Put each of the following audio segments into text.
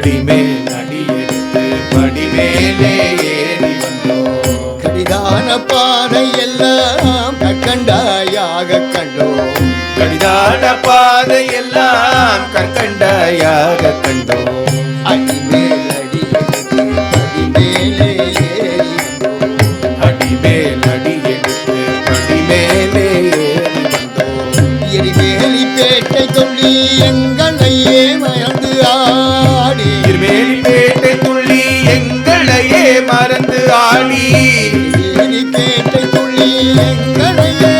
அடிமேல் அடியெடுத்து படிமேலே ஏறி வந்தோம். கடிதான பாதை எல்லாம் கற்கண்டாயாக கண்டோம். கடிதான பாதை எல்லாம் கற்கண்டாயாக கண்டோம். அடிமேல் அடியெடுத்து படிமேலே ஏறி வந்தோம். அடிமேல் அடியெடுத்து படிமேலே ஏறி வந்தோம். எரிமேலி பேட்டை சொல்லி எங்களையே மறந்து ஆடி. எரிமேலி பேட்டை துள்ளி எங்களையே மறந்து ஆடி. எரிமேலி பேட்டை சொல்லி எங்களையே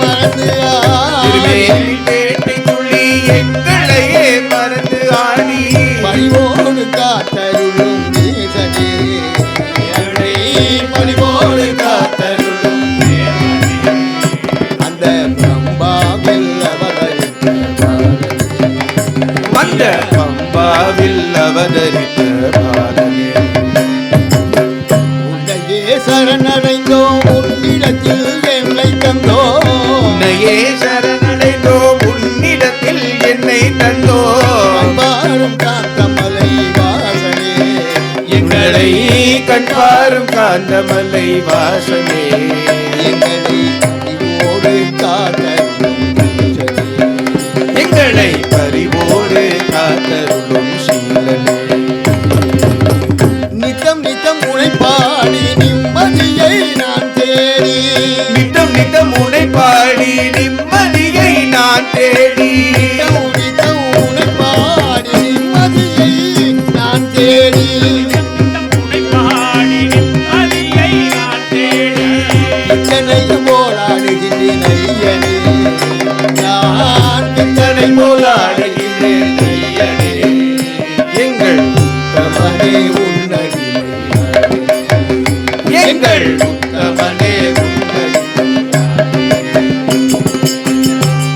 மறந்து ஆடி. எரிமேலி பேட்டை துள்ளி எங்களையே மறந்து ஆடி. பணிவோடு காத்தருளும் தேசனே என்னை பணிவோடு காத்தருளும் தேவனே. அந்த பிரம்பாவில் அவதரித்த அந்த பம்பாவில் அவதரித்த பாலனே. உன்னையே சரணடைந்தோம் உன்னிடத்தில் என்னை தந்தோம். உன்னையே சரணடைந்தோம் உன்னிடத்தில் என்னை தந்தோம். கண்பாரும் காத்தமலை வாசனே எங்களை கண்பாரும் காந்தமலை வாசனே. எங்களை பணிவோடு காத்தருளும் தேசனே. எங்களை பரிவோடு காத்தருளும் சீலனே. நித்தம் நித்தம் உழைப்பாடி நிம்மதியை நான் தேடி. நித்தம் நித்தம் உனை பாடி நிம்மதியை நான் தேடி. நித்தம் நித்தம் உழைப்பாடி நிம்மதியை நான் தேடி. இத்தனையும் போராடுகின்றேன் ஐயனே. நான் எத்தனை போலாடுகின்றேன் ஐயனே. எங்கள் உத்தமனே உன்னடிமை. எங்கள் உத்தமனே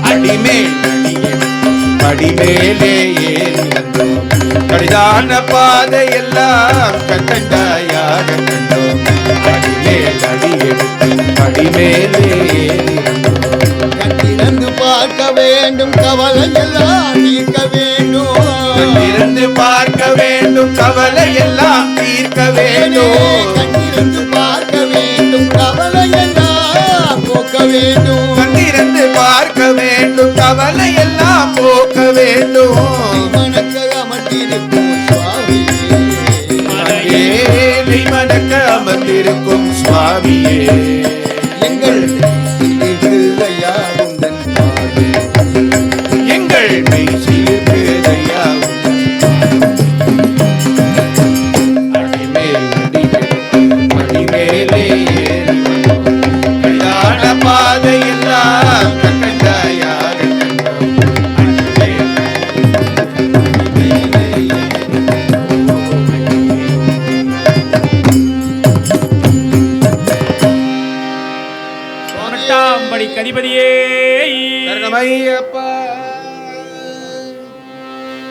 அடிமேல் படிமேலே ஏறி வந்தோம். கடிதான பாதை எல்லாம் கண்டண்டாயாக கண்டோம். அடிமேல் அடியெடுத்து படிமேலே ஏறி வந்தோம். கண்ணிறந்து பார்க்க வேண்டும் கவலை எல்லாம் நீக்க வேண்டும். கண்ணிறந்து பார்க்க வேண்டும் கவலை எல்லாம் தீர்க்க வேண்டும். கண்ணிறந்து பார்க்க வேண்டும் கவலை எல்லாம் போக்க வேண்டும். கண்ணிறந்து பார்க்க வேண்டும் கவலை எல்லாம் போக்க வேண்டும். மனக்க அமர்ந்திருக்கும் சுவாமியே. ஏழை மணக்க அமர்ந்திருக்கும் சுவாமியே. எங்கள் சிறுகையா உந்தன் பாதம். எங்கள் மெய் சிலுக்குதையா அடிமேல் அடியெடுத்து படிமேலே ஏறி வந்தோம். கடிதான பாதை எல்லாம் கண்டாயாக கண்டோம். அடிமேல் படிமேலே ஏறி பட்டாம்படி கதிபதியே சரணமையப்பா.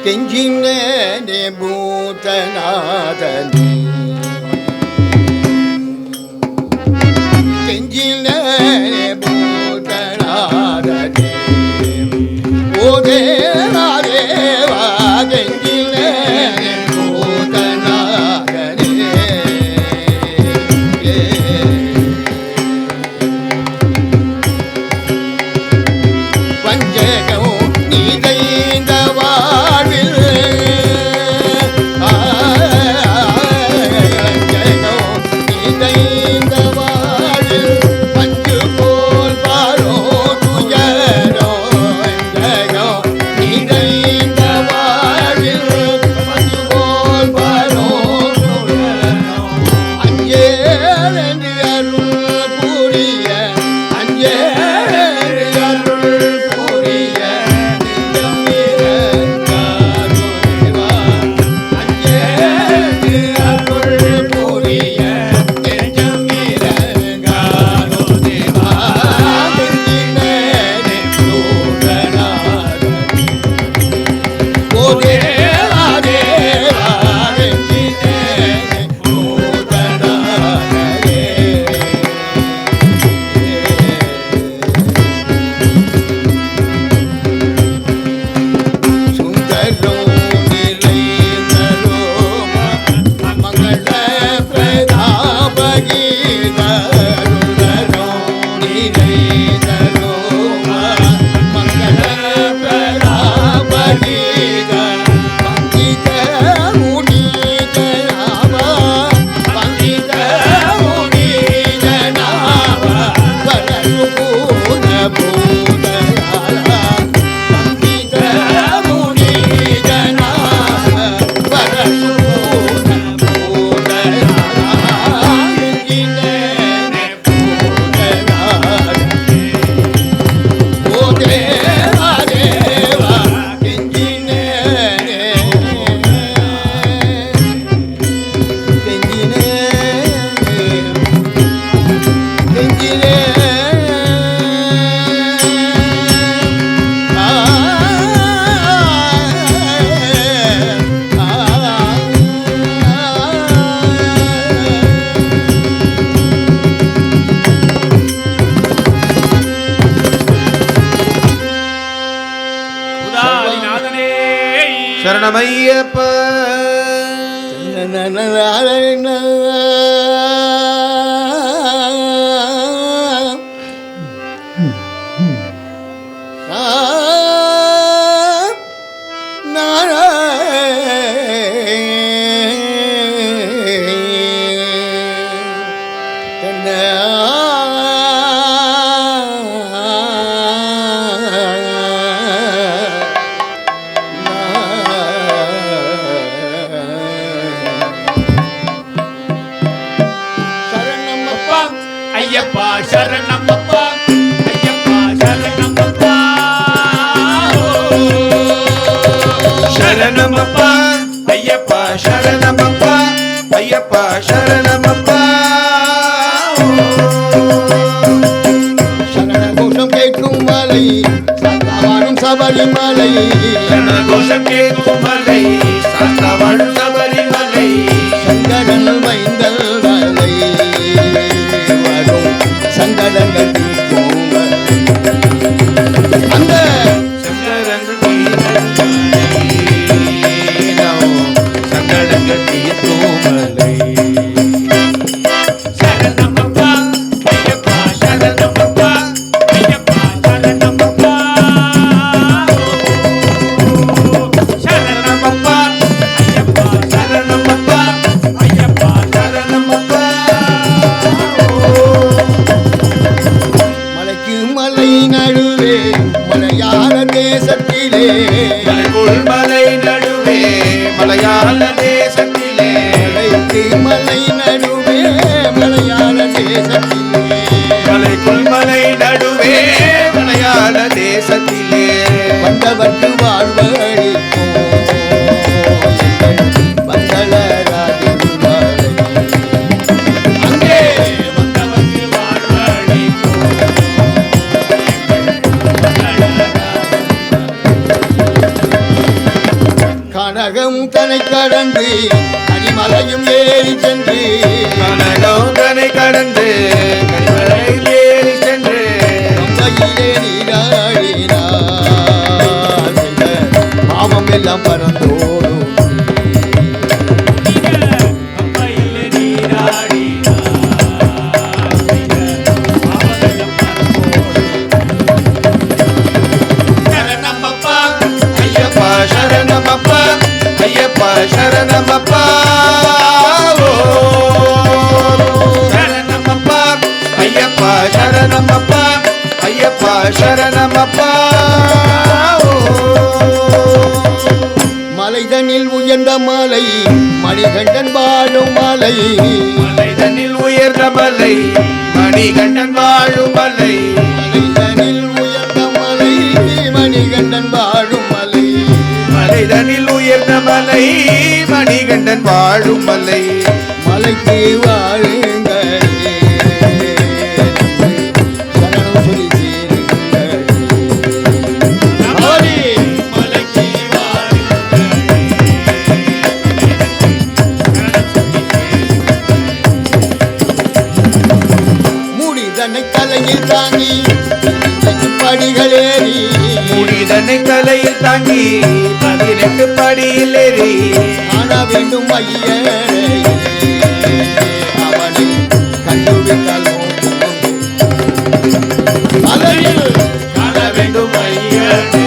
கெஞ்சினே பூதநாதனே. கெஞ்சினே பூதநாதனே. ஓ தேவா தேவா கெஞ்சினே பூதநாதனே. வஞ்சகம் நீதைந்த வாழ்வில் வஞ்சகம் நீதைந்த வாழ்வில் பஞ்சு சரணமையப்பா ஐயப்பா சரணமப்பா ஐயப்பா சரணமப்பா சரணமப்பா ஐயப்பா சரணமப்பா ஐயப்பா சரணமப்பா சரணகோஷம் கேட்கும் மலை சாத்தாவாடும் சபரிமலை சரணகோஷம் கேட்கும் மலை சாத்தாவாடும் சபரிமலை சங்கடல் மைந்தல் மலை வரும் சங்கடங்கள் தீர்க்கும் அந்த சங்கடங்கள் தீர்க்கும் மலை சரணமப்பா ஐயப்பா சரணமப்பா ஐயப்பா சரணமப்பா சரணமப்பா ஐயப்பா சரணமப்பா ஐயப்பா சரணமப்பா மலைக்கு மலை நடுவே மலையாள தேசத்திலே மலை நடுவே மலையாள தேசத்திலே மலைக்கு மலை நடுவே மலையாள தேசத்திலே மலைக்குள் மலை நடுவே மலையாள தேசத்திலே வந்தவர்க்கு வாழ்வழிக்கும் மங்களராஜன் மலை அங்கே வந்தவர்க்கு வாழ்வழிக்கும் கனகம் தனை கடந்து கனிமலையும் ஏறி சென்று கனகௌதனை கடந்து கனிமலையில் ஏறி சென்று கம்பையிலே நீராடினார் பாவம் எல்லாம் பறந்தோடும் அம்மையில் நீராடினார் பாவமெல்லாம் பறந்தோடும் சரணமப்பா ஐயப்பா சரணமப்பா ஐயப்பா சரணமப்பா ஓ. சரணமப்பா ஐயப்பா சரணமப்பா ஐயப்பா சரணமப்பா ஓ. மலைதனில் உயர்ந்த மலை மணிகண்டன் வாழும் மலை மலைதனில் உயர்ந்த மலை மணிகண்டன் வாழும் மலை மலைதனில் உயர்ந்த மலை மணிகண்டன் வாழும் மலை மலைதனில் உயர்ந்த மலை மணிகண்டன் வாழும் மலை மலைக்கு வாழுங்களே சரணம் சொல்லி சேருங்களே அவரே மலைக்கு வாருங்களே மூடி தன்னை தலையில் தாங்கி படிகளேறி முடிதனை தலையில் தாங்கி 18 படியில் ஏறி காண வேண்டும் ஐயரை அவனை கண்டுவிட்டால் மலையில் காண வேண்டும் ஐயனே.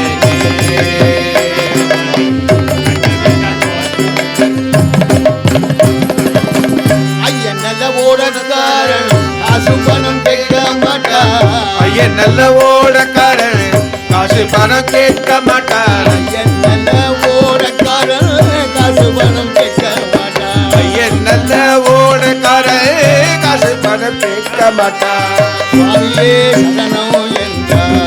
ஐயன் நல்ல ஓடக்காரன் காசு பணம் கேட்க மாட்டார் ஐயன் நல்ல ஓடக்காரன் காசு பணம் கேட்க மாட்டான் ஐயன் நல்ல ஓடக்காரன் காசு பணம் கேட்க மாட்டார் ஐயன் நல்ல ஓடக்காரன் காசு பணம் கேட்க மாட்டான் சுவாமியே சரணம் என்றார்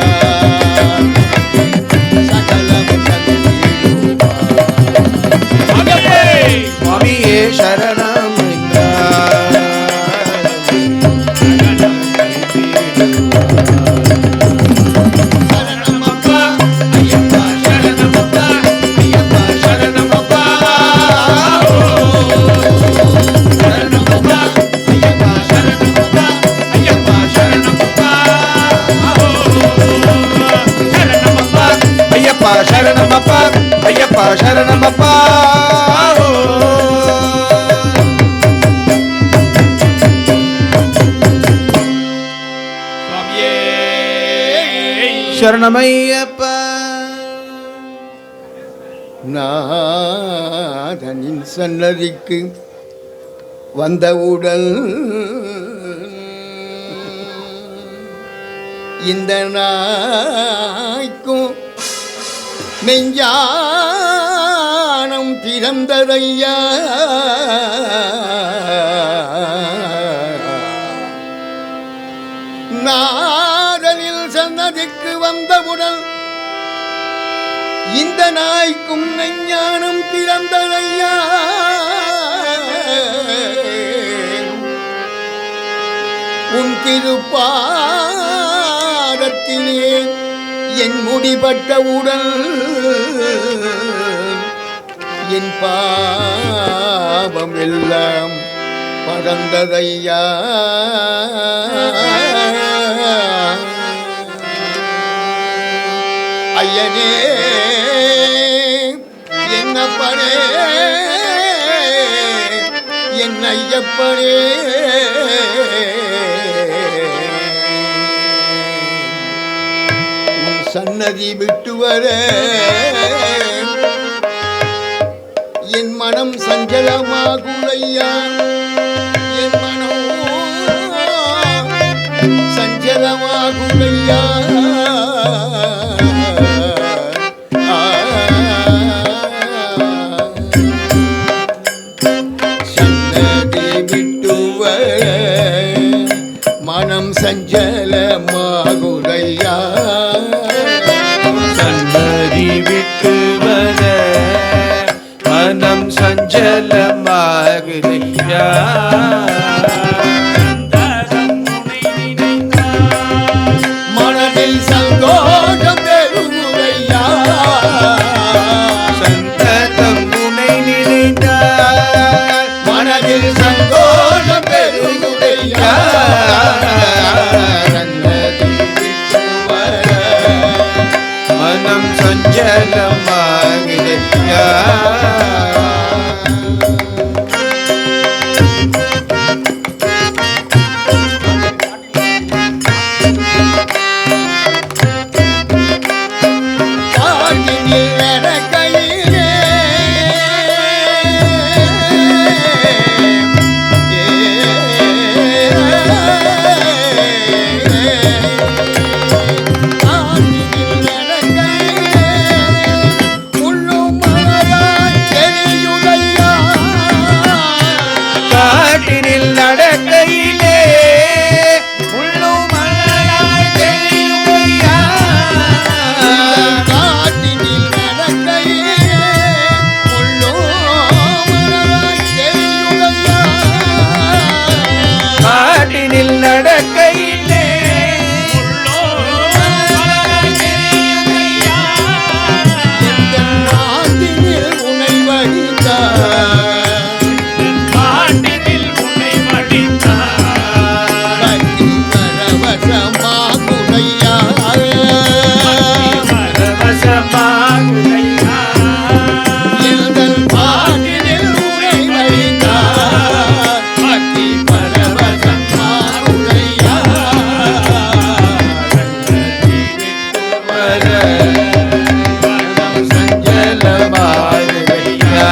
சகலம் சந்திடுவார். சுவாமியே சரணம் என்றார். சரணமப்பா ஐயப்பா சரணமப்பா ஐயப்பா சரணமப்பா சரணமப்பா ஐயப்பா சரணமப்பா ஐயப்பா சரணமப்பா சரணமப்பா ஐயப்பா சரணமப்பா ஐயப்பா சரணமப்பா சரணமப்பா சுவாமியே சரணமையப்பா. நாதனின் சன்னதிக்கு வந்தவுடன் இந்த நாய்க்கும் மெஞ்ஞானம் பிறந்ததையா. நாதனில் சன்னதிக்கு வந்தவுடன் இந்த நாய்க்கும் மெஞ்ஞானம் பிறந்ததையா. உன் திருப்பாதத்திலே என் முடிபட்டவுடன் என் பாவம் எல்லாம் பறந்ததையா. ஐயனே என்னப்பனே என் ஐயப்பனே உன் சன்னதி விட்டு வர என் மனம் சஞ்சலமாகுலையா. என் மனம் சஞ்சலமாகுலையா. சன்னதி விட்டு வர மனம் சஞ்சலமாகுலையா. சன்னதி விட்டு வர மனம் சஞ்சலமாகுதையா. மனதில் சந்தோஷம் பெருகுதையா. சந்ததம் உனை நினைந்தால் மனதில் சந்தோஷம் பெருகுதையா. சன்னதி விட்டு வர மனம் சஞ்சலமாகுதையா. காட்டினில் நடக்கையிலே காட்டினில் நடக்கையிலே முள்ளும் மலராய் தெரியுதையா. காட்டினில் நடக்கையிலே முள்ளும் மலராய் தெரியுமையா. காட்டினில் நடக்கையிலே முள்ளும் மலராய் தெரியுதையா. காட்டினில் நடக்கையிலே எந்தன் நாட்டினில் உனை வடித்தார். பக்தி பரவசமாகுதையா. எந்தன் பாட்டினில் உனை வடித்தார். பக்தி பரவசமாகுதையா. மனம் சஞ்சலமாகுதையா.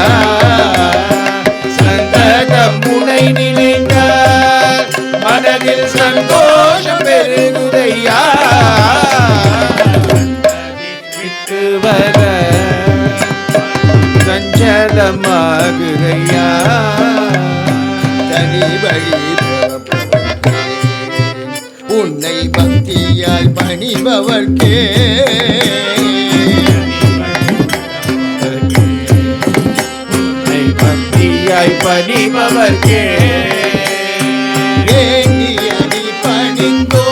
சந்ததம் உனை நினைந்தால் மனதில் சந்தோஷம் பெருகுதையா. விட்டு வர சஞ்சலமாகுதையா. தனி வழி பிறப்பவர்க்கே, உன்னை பக்தியால் பணிபவர்க்கே. உன்னை பக்தியாய் பணிபவர்க்கே வேண்டி அடி பணிந்தோ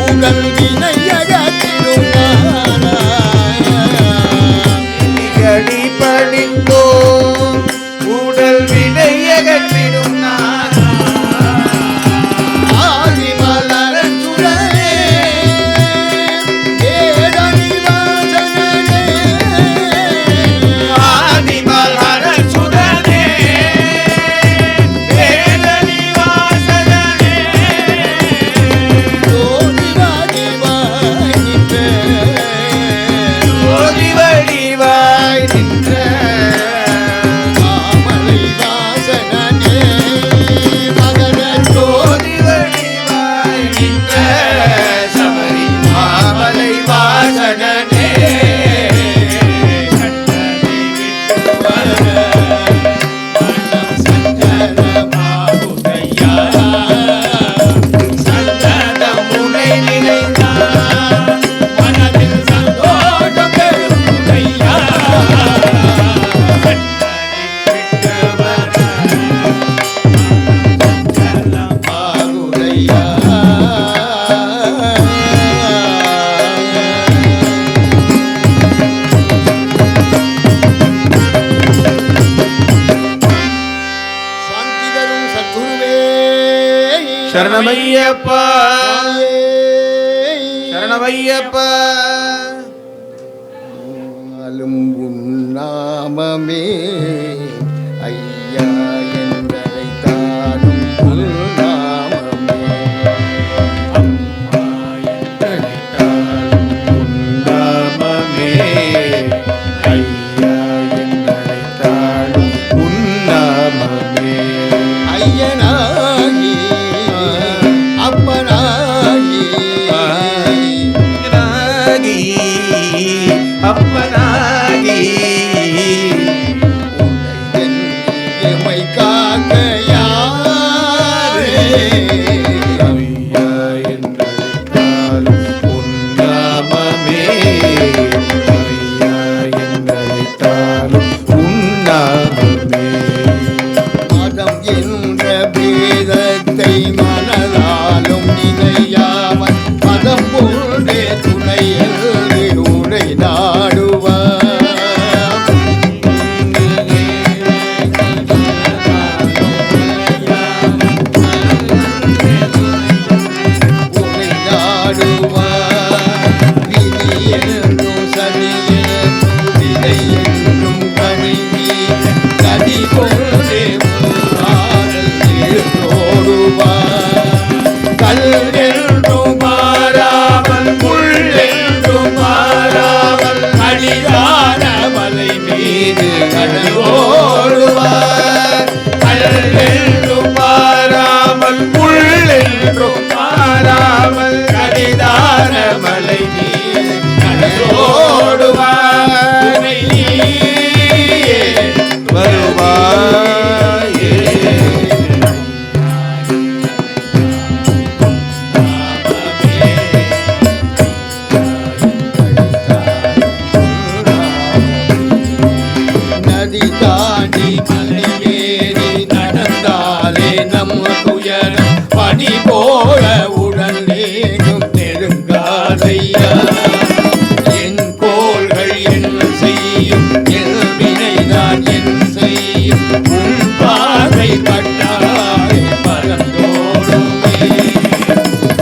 உடல் வினையகத்திடும் அடி பணிந்தோ உடல் வினையகற்றிடும் ஆதி மலரன் சுடரே ஏடனி வாசனே சரணமையப்பா சரணமையப்பா நாமமே ஐயா என்பதை தானும் நாமமே நாமமே ஐயா என்றழைத்தாலும் உன்னாமமே ஐயனாகி அப்பனாகி நாகி அப்பனாகி எம்மை காக்க யாரே ஐயா என்றழைத்தாலும் உன்னாமமே ஐயா என்றழைத்தாலும் உன்னாமமே மதம் என்ற பேதத்தை மனதாலும் நினையாமல் மதம் போன்றே துணையில் உரை நாடுவார் உரை நாடுவார் விதி என்னும் சனி என்னும் விதை என்னும் கனி கதி போன்றே ஓடுவார் கல்லென்றும் மாறாமல் முள்ளென்றும் மாறாமல் அடிதான மலை மீது கடல் ஓடுவார் கல்லென்றும் மாறாமல் முள்ளென்றும் மாறாமல் கடிதான மலை மீது கடலோடுவார் உனை நீயே வருவாயே நதி தாண்டி மலையேறி நடந்தாலே நம் துயரம் பனி போல உடல் நீங்கும் நெருங்காதையா என் கோள்கள் என்ன செய்யும் என் வினைதான் என் செய்யும் உன் பார்வை பட்டாய் பரந்தோடுமே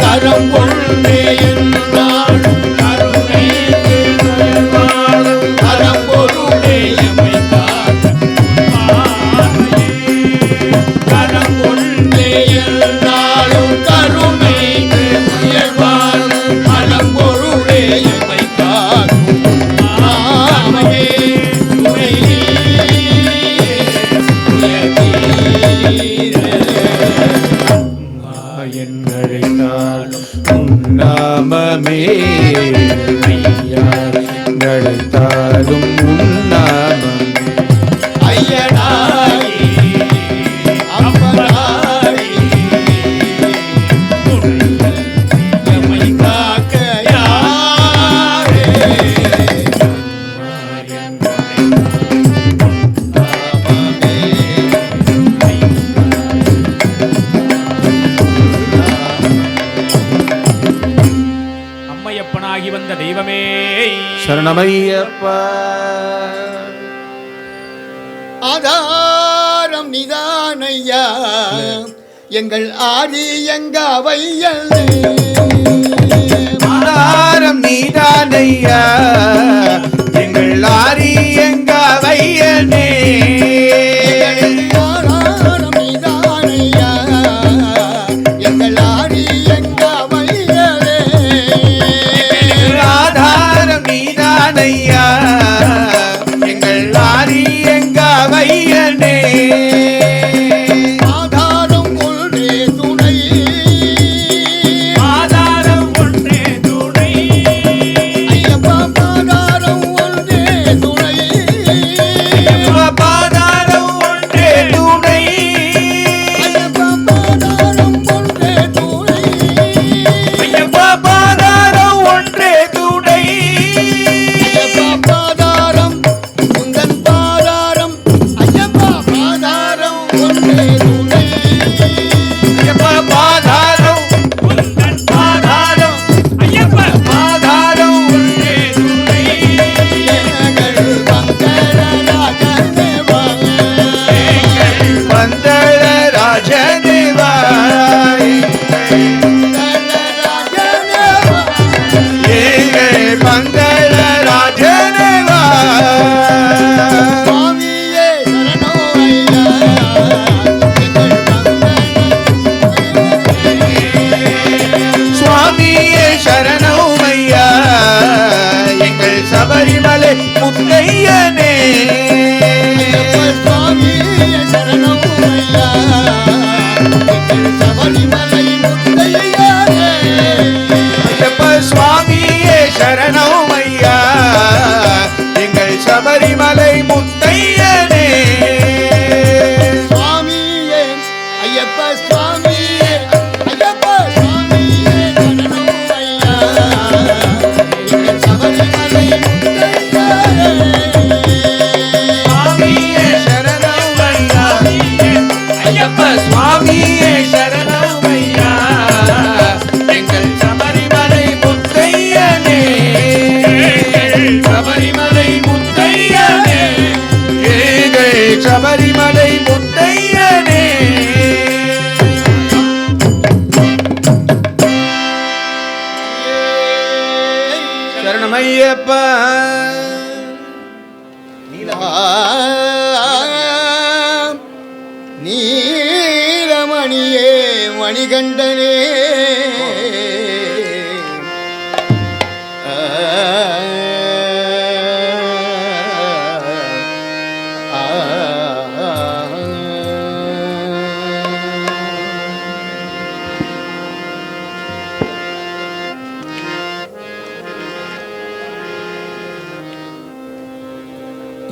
கரம் கொண்டே என்றாலும் கருணை கரம் பொருளே எம்மை கரம் கொண்டே என்றாலும் கருணை உயர்வாரும் மனம் பொருளே எம்மை காக்கும் ஆமையே துணை என்றழைத்தாலும் உன்னாமமே ஐயா என்றழைத்தாலும் உன்னாமமே ஐயனாகி அப்பனாகி எம்மை காக்க யாரே அம்மையப்பனாகி வந்த தெய்வமே சரணமையப்பா ஆதாரம் நிதானையா எங்கள் ஆதி எங்க வையல் ஆதாரம் நீதானையா எங்கள் ஆரி எங்க வையனே ஆதாரம் நிதானையா எங்கள் ஆதி எங்க வையலே ஆதாரம் நீதானையா எங்கள் ஆரி எங்க வையனே ஆதாரம் ஒன்றே துணை ஆதாரம் ஒன்றே துணை ஐயப்பா ஆதாரம் ஒன்றே துணை பாதாரம் மனப்பா நீலமணியே மணிகண்டனே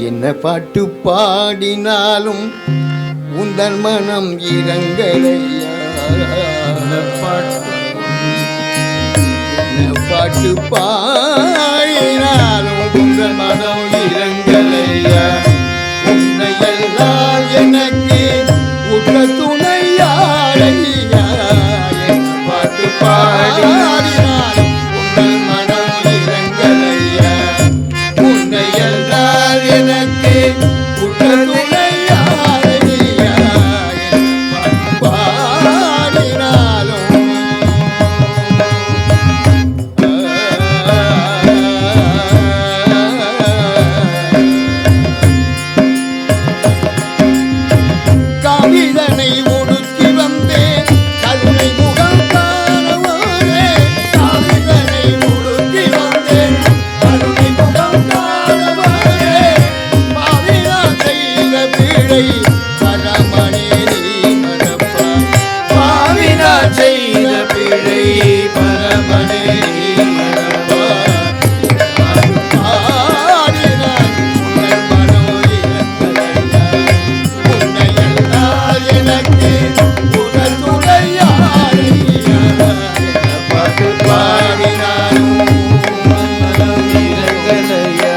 என்ன பாட்டு பாடினாலும் உந்தன் மனம் இறங்கலையா என்ன பாட்டு பாடினாலும் உந்தன் மனம் இறங்கலையா உன்னை எல்லாம் எனக்கு உற்ற துணை யாரையா என்ன பாட்டு பாடினாலும் உந்தன் மனம் இறங்கலையா உன்னை எல்லாம் எனக்கு உற்ற துணை யாரையா என்ன பாடினாலும் கவிதனை உடுத்தி வந்தேன் கருணை முகம் காணவானே கவிதனை உடுத்தி வந்தேன் கருணை முகம் காணவானே பாவினா செய்த பிழை பரமனே நீ மனப்பா பாவினா செய்த பிழை பரமனே நீ மனப்பா பாடினான் உங்கள் மனோ இறங்கலையா உன்னை எல்லாம் எனக்கு உடல் துணையாரையா என்ன பாட்டு பாடினாலும் மனம் இறங்கலையா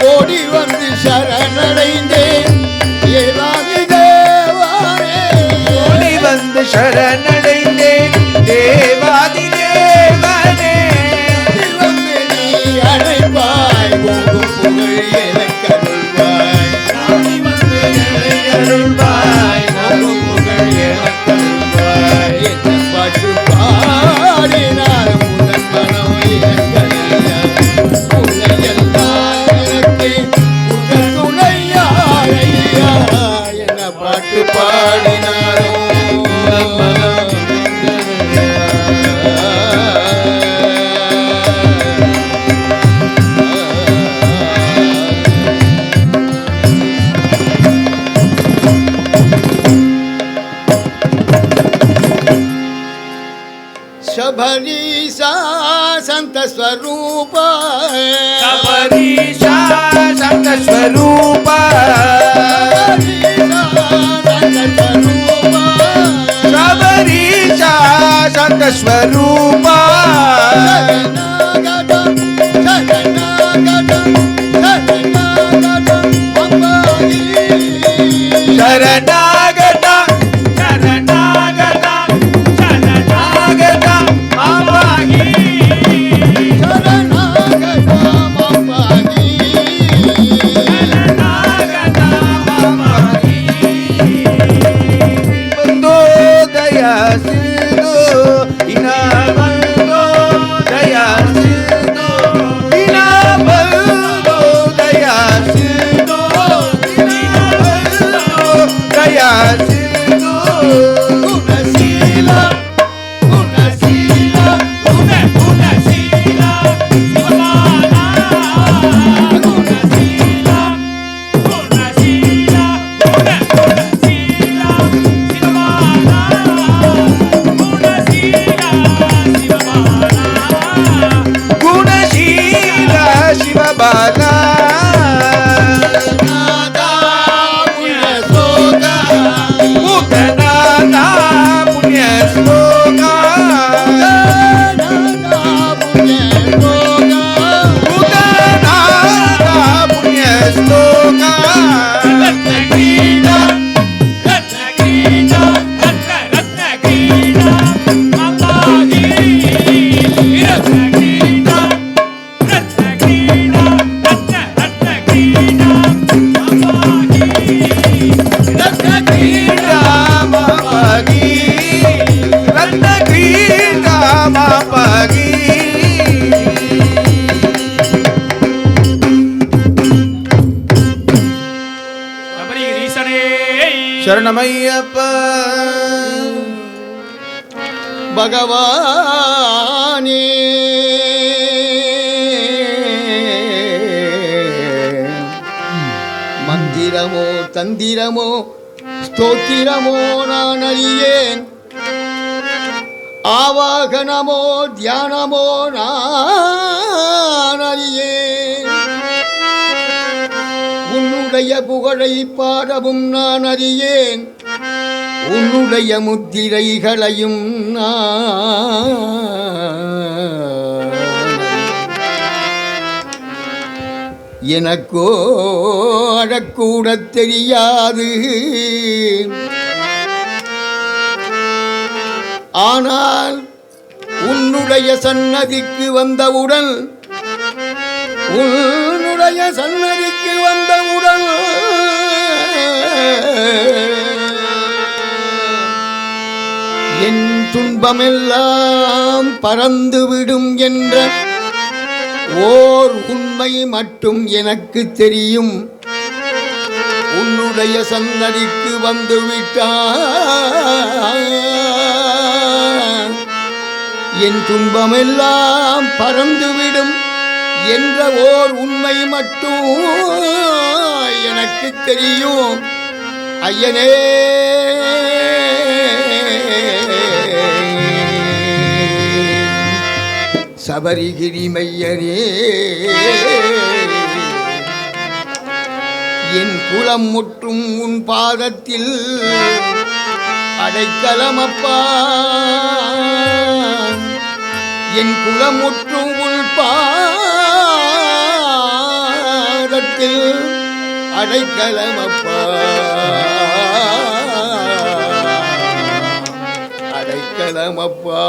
ஓடி வந்து சரணடைந்தேன் ஏதாதி தேவானே ஓடி வந்து சரணடைந்தேன் தேவாதி தேவனே ஓடி வந்து நீ அழைப்பாய் உங்கள் புகழ் எனக்கருள்வாய் நாடி வந்து என்னை அருள்வாய் உன் புகழ் எனக்கருள்வாய் என்ன பாட்டு பாடினால் முதன் மனம் இறங்கலையா உன்னை எல்லாம் எனக்கு உடல் துணையாரையா என்ன பாட்டு பாடினாலும் முதன் மனம் शबरीशा संत स्वरूप शबरीशा संत स्वरूप शबरीशा संत स्वरूप शरणागत शरणागत शरणागत अम्बागी शरणागत अम्बागी बंदो दया सिंधु इना बंदो दया சரணமையப்பா. பகவானே மந்திரமோ தந்திரமோ ஸ்தோத்திரமோ நான் அறியேன், ஆவாகனமோ தியானமோ நான் அறியேன், உன்னுடைய புகழை பாடவும் நான் அறியேன், உன்னுடைய முத்திரைகளையும் எனக்கோ அழக்கூட தெரியாது. ஆனால் உன்னுடைய சன்னதிக்கு வந்தவுடன் என் துன்பமெல்லாம் பறந்துவிடும் என்ற ஓர் உண்மை மட்டும் எனக்கு தெரியும். உன்னுடைய சன்னதிக்கு வந்துவிட்டான், என் துன்பமெல்லாம் பறந்துவிடும் என்ற ஓர் உண்மை மட்டும் எனக்கு தெரியும். ஐயனே சபரிகிரி மையரே, என் குலம் முற்றும் உன் பாதத்தில் அடைக்கலமப்பா, என் குலம் முற்றும் உன் பாதத்தில் அடைக்கலமப்பா, அடைக்கலமப்பா.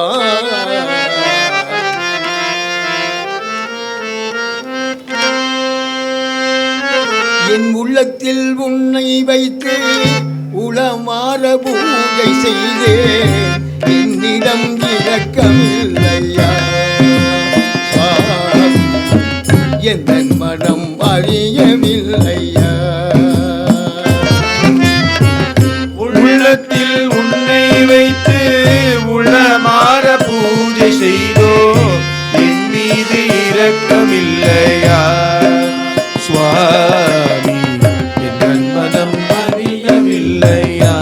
என் உள்ளத்தில் உன்னை வைத்து உளமாற பூஜை செய்தே, என்னிடம் இரக்கமில்லையா, என் மனம் அறியவில்லையா. உள்ளத்தில் உன்னை வைத்து உளமாற பூஜை செய்தோ, என் மீது இரக்கமில்லையா சுவாமி, என் மனம் அறியவில்லையா.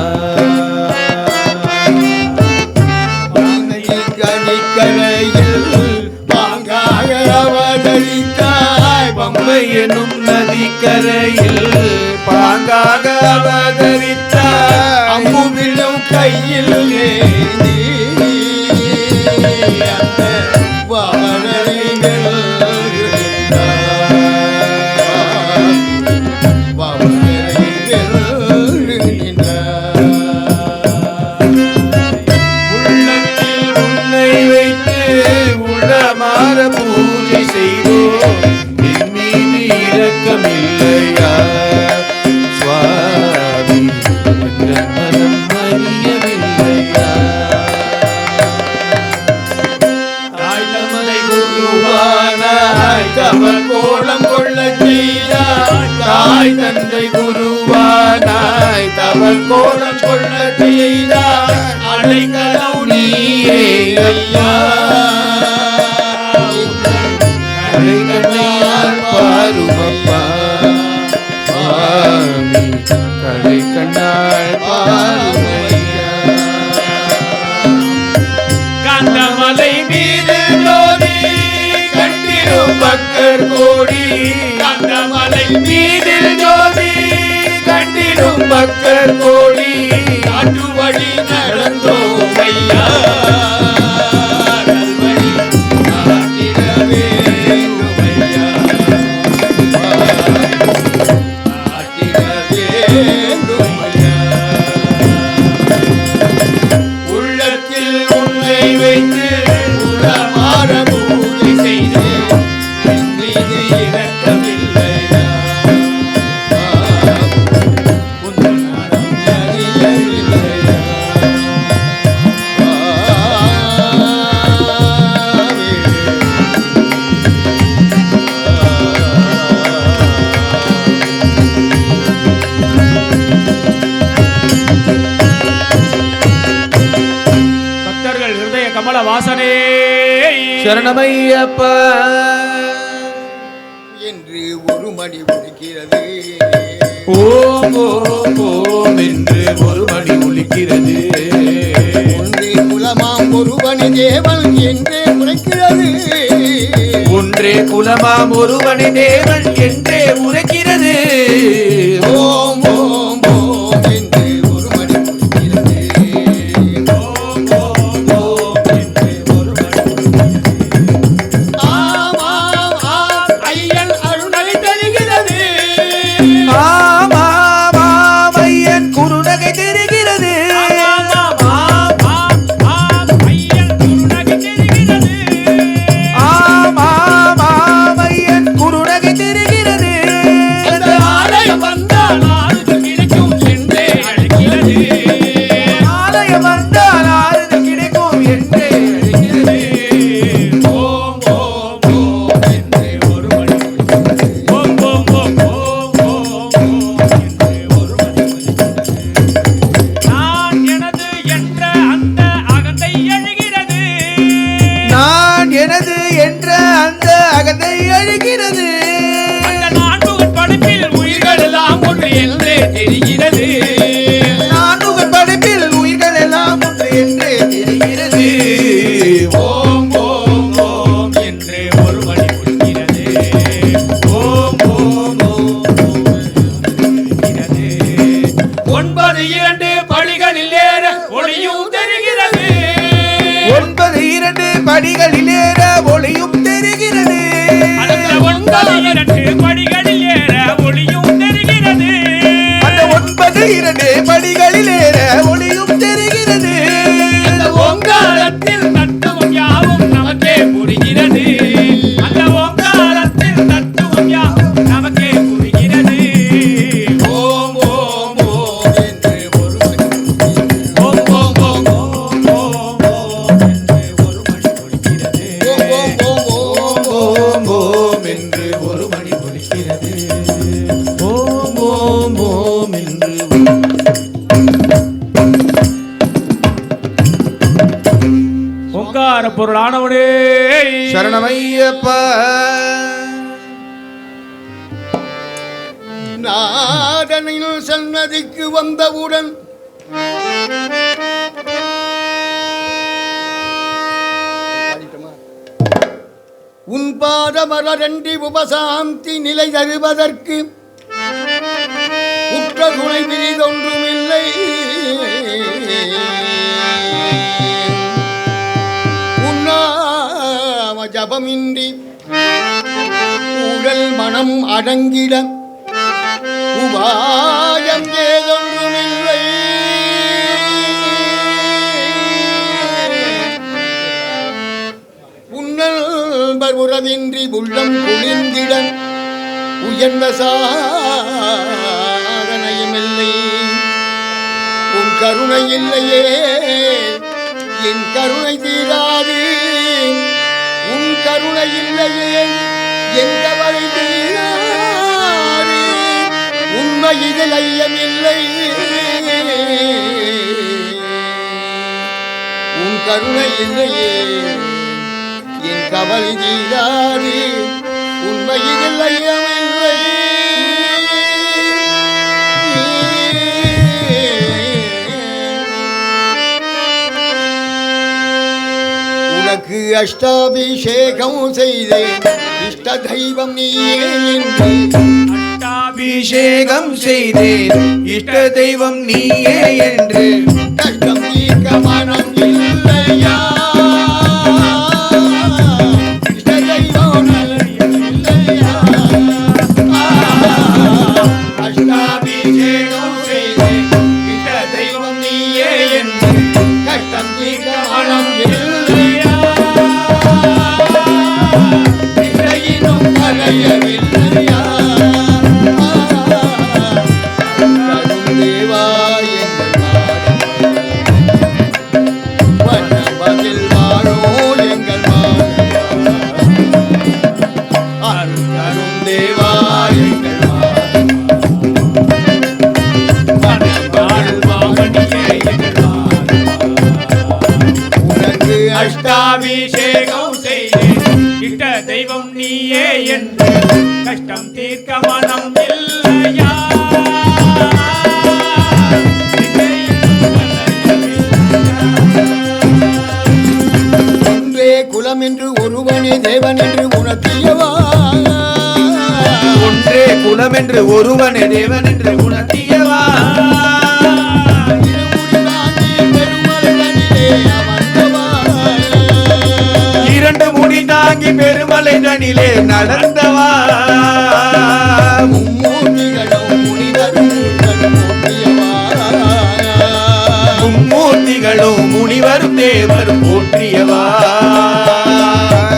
கரையில் பாங்காக அவதரித்தாய், பம்பை எனும் நதிக்கரையில் பாங்காக அவதரித்தாய், அம்புவிலும் கையில் ஏந்தி அந்த வாழை உள்ளத்தில் உன்னை வைத்து உளமாற பூஜை செய்தோ, என் மீது இரக்கமில்லையா சுவாமி, என் மனம் அறியவில்லையா. தாய்தமலை குருவானாய் தவன் கோலம் கொள்ள செய்தாய், தாய் தந்தை குருவானாய் தவன் கோலம் கொள்ள செய்தாய், அடைக்கலம் நீயே ஐயா, கடைக்கண்ணால் பாருமப்பா சுவாமி, கடைக்கண்ணால் பாருமையா. கந்தமலை மீது ஜோதி கண்டிடும் பக்தர் கோடி, கந்தமலை மீது ஜோதி கண்டிடும் பக்தர் கோடி, காட்டுவழி நடந்தோம் ஐயா, நல்வழி காட்டிட வேண்டும் ஐயா, காட்டிட வேண்டும் ஐயா. உள்ளத்தில் உன்னை வைத்து உளமாற பூஜை செய்து, என் மீது இரக்கமில்லையா, உன் மனம் அறியவில்லையா. சரணமையப்பா என்று ஒரு மணி ஒலிக்கிறது. ஓம் ஓம் ஓம் என்று ஒரு மணி ஒலிக்கிறது. ஒன்றே குலமாம் ஒருவனி தேவன் என்றே உரைக்கிறது. ஒன்றே குலமாம் ஒருவனி தேவன் என்றே உரைக்கிறது. ஓம் ஓம் ஓம் என்று ஒரு மணி ஒலிக்கிறது. ஓம் ஓம் ஓம் என்று ஒரு மணி ஆம் ஆம் ஆம் ஐயன் அருணை தருகிறது. ஐயன் குருநகை தெரிகிறது. ஐயன் குருநகை தெரிகிறது. அந்த ஆலயம் வந்தால் ஆறுதல் கிடைக்கும் என்றே அழைக்கிறது. ஆலயம் வந்தால் ஆறுதல் கிடைக்கும் என்றே அழைக்கிறது. ஓம் ஓம் ஓம் என்று ஒரு மணி ஒலிக்கிறது. ஓம் ஓம் ஓம் ஓம் ஓம் ஓம் என்று ஒரு மணி ஒலிக்கிறது. நான் எனது என்ற அந்த அகந்தை எழுகிறது. நான் எனது என்ற அந்த அகந்தை அழுகிறது. அந்த நான்முகன் படைப்பில் உயிர்கள் எல்லாம் ஒன்று என்றே தெரிகிறது. நான் உங்கள் படைப்பில் உயிர்கள் எல்லாம் ஒன்று என்றே தெரிகிறது. ஓம் ஓம் ஓம் என்று ஒரு மணி ஒலிக்கிறது. ஓம் ஓம் ஓம் ஒலிக்கிறது. 9 படிகளில் ஏற ஒளியும் தெரிகிறது. 9 படிகளில் ஏற ஒளியும் தெரிகிறது. அந்த 9 படிகளில் ஏற ஒளியும் தெரிகிறது. அந்த 9 படிகளில் ஏற ஒளியும் தெரிகிறது. அந்த ஓங்காரத்தில் தத்துவம் யாவும் நமக்கே புரிகிறது. அந்த ஓங்காரத்தில் தத்துவம் யாவும் நமக்கே புரிகிறது. ஓம் ஓம் ஓம் என்று ஒரு மணி ஒலிக்கிறது. ஓம் ஓம் ஓம் ஓம் ஓம் ஓம் என்று ஒரு மணி ஒலிக்கிறது. ஓம் ஓம் ஓம் ஓம் ஓம் ஓம் என்று ஒரு மணி ஒலிக்கிறது. ஓம் ஓம் ஓம் என்று ஓங்கார பொருளானவனே சரணமையப்பா நாதனின் சன்னதிக்கு வந்தவுடன் உன் பாதமலரன்றி உபசாந்தி நிலை தருவதற்கு உற்ற துணை பிரிதொன்றுமில்லை. உண்ணாம ஜபமின்றி உடல் மனம் அடங்கிட உபாயம் ஏதொன்றுமில்லை. உன்னல்பர் உறவின்றி உள்ளம் குளிர்ந்திட உயர்ந்த சாதனையுமில்லை. உன் கருணை இல்லையே என் கருணை தீராது. உன் கருணை இல்லையே என் கவலை தீராது. உண்மை இதில் ஐயமில்லை. உன் கருணை இல்லையே என் கவலை தீராது. உண்மை இதில் ஐயமில்லை. உனக்கு அஷ்டாபிஷேகம் செய்தேன் இஷ்ட தெய்வம் நீயே என்று. அபிஷேகம் செய்தேன் இஷ்ட தெய்வம் நீயே என்று. கஷ்டம் தீர்க்க மனம் இல்லையா? இஷ்ட தெய்வம் இல்லையா? அஷ்டாபிஷேகம் செய்தேன் இஷ்ட தெய்வம் நீயே என்று. கஷ்டம் தீர்க்க மனம் இல்லையா? இசையினும் கரையவில்லையா? அருளும் தேவா எங்கள் வனமதில் வாழோ எங்கள் அருளும் தேவா எங்கள் உனக்கு அஷ்டாபிஷேகம் அபிஷேகம் செய்தேன் இஷ்ட தெய்வம் நீயே என்று கஷ்டம் தீர்க்க மனம் இல்லையா ஒன்றே குலம் என்று ஒருவனே தேவன் என்று உணர்த்தியவா ஒன்றே குலம் என்று ஒருவனே தேவன் என்று உணர்த்தியவா இரண்டு முடி தாங்கி பெருமலை தனிலே நடந்தவா மும்மூர்த்திகளும் முனிவரும் தேவரும் போற்றியவா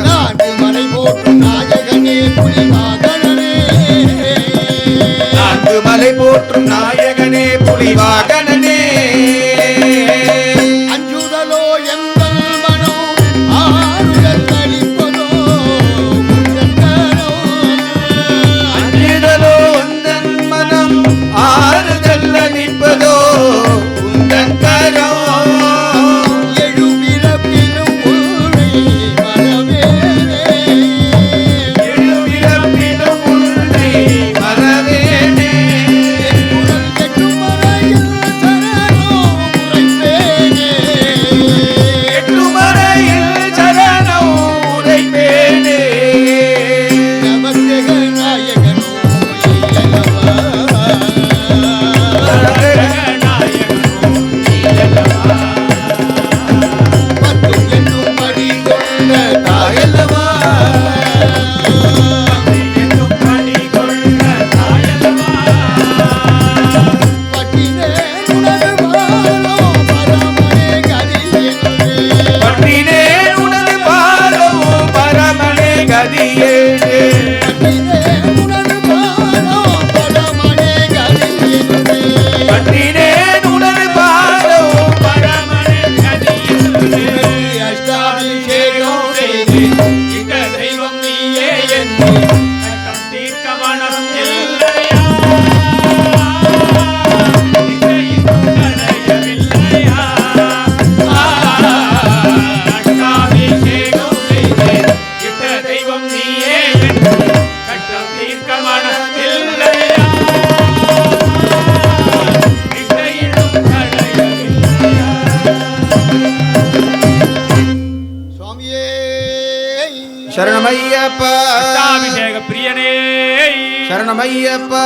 நாட்டு மலை போற்றும் நாயகனே புலிவாகனே நான்கு மலை போற்றும் நாயகனே புலிவாகனே அஞ்சுதலோ எங்கள் மனோ ஆறுதல் அளிப்பதோ அஞ்சுதலோ உந்தன் மனம் ஆறுதல் அளிப்பதோ உந்தன் கரம் எழுபிறப்பிலும் உன்னை மறவேனே எழுபிறப்பிலும் உன்னை மறவேனே குரல் கெட்டும் மறையில் சரணோ உரைப்பேனே எட்டுமறையில் சரணம் உரைப்பேனே நவக்கிரக நாயகனோ பத்தும் என்னும் படி கொண்ட தாயல்லவா பட்டினே உணர்வாரோ பரமனே கதியேனே பற்றினேன் உனது பாதம் பரமனே கதியேனே பட்டினே உணர்வாரோ பரமனே கதியேனே பற்றினேன் உனது பாதம் பரமனே கதியேனே அஷ்டாபிஷேகம் செய்து இஷ்ட தெய்வம் நீயே என்று கஷ்டம் தீர்க்க மனம் இல்லையா இசையும் தடையவில்லையா அஷ்டாபிஷேகம் செய்து இஷ்ட தெய்வம் நீயே என்று கஷ்டம் தீர்க்க மனம் இல்லையா இசையும் தடையவில்லையா சுவாமியே சரணமையப்பா அஷ்டாபிஷேக பிரியனே சரணமையப்பா